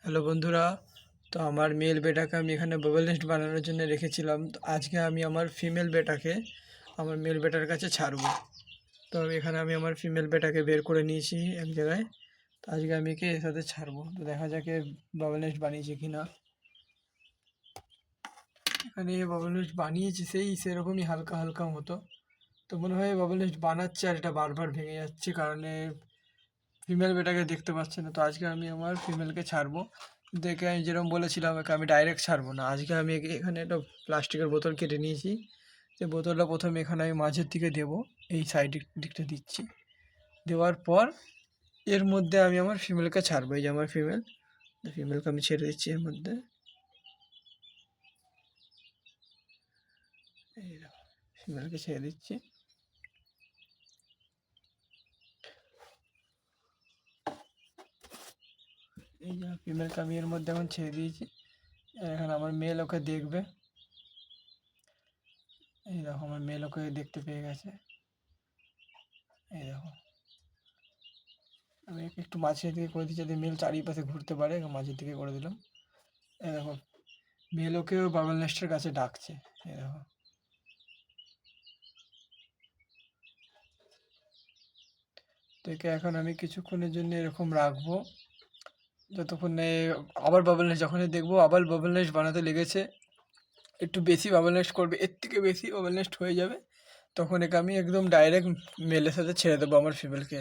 Hello বন্ধুরা। তো আমার মেল বেটাকে আমি এখানে বাবল নেস্ট বানানোর জন্য রেখেছিলাম। তো আজকে আমি আমার ফিমেল বেটাকে আমার মেল বেটার কাছে ছাড়বো। তো এখানে আমি আমার ফিমেল বেটাকে বের করে নিয়েছি এক জায়গায়। তো আজকে আমি একে এর সাথে ছাড়বো। তো দেখা যাক বাবল নেস্ট বানিয়েছে কি না। এখানে বাবল নেস্ট বানিয়েছি সেরকমই হালকা হালকা মতো। তো মনে হয় বাবল নেস্ট বানাচ্ছে আর এটা বারবার ভেঙে যাচ্ছে, কারণে ফিমেল বেটাকে দেখতে পাচ্ছে না। তো আজকে আমি আমার ফিমেলকে ছাড়বো। দেখে আমি যেরকম বলেছিলাম একে আমি ডাইরেক্ট ছাড়বো না। আজকে আমি এখানে একটা প্লাস্টিকের বোতল কেটে নিয়েছি। যে বোতলটা প্রথমে এখানে আমি মাঝের দিকে দেবো, এই সাইড দিকটা দিচ্ছি। দেওয়ার পর এর মধ্যে আমি আমার ফিমেলকে ছাড়বো। এই যে আমার ফিমেলকে আমি ছেড়ে দিচ্ছি এর মধ্যে। এই ফিমেলকে ছেড়ে দিচ্ছি। এই যে ফিমেলকে আমি এর মধ্যে এখন ছেড়ে দিয়েছি। এখন আমার মেল ওকে দেখবে। এই দেখো আমার মেল ওকে দেখতে পেয়ে গেছে। এই দেখো আমি একে একটু মাঝের দিকে করে দিচ্ছি যাতে মেল চারিপাশে ঘুরতে পারে। মাঝের দিকে করে দিলাম। এই দেখো মেল ওকেও বাবল নেস্টের কাছে ডাকছে। এই দেখো। তো একে এখন আমি কিছুক্ষণের জন্য এরকম রাখবো, যতক্ষণে আবার বাবল নেস্ট যখনই দেখবো আবার বাবল নেস্ট বানাতে লেগেছে, একটু বেশি বাবল নেস্ট করবে, এর থেকে বেশি বাবল নেস্ট হয়ে যাবে, তখন একে আমি একদম ডাইরেক্ট মেলের সাথে ছেড়ে দেবো আমার ফিমেলকে।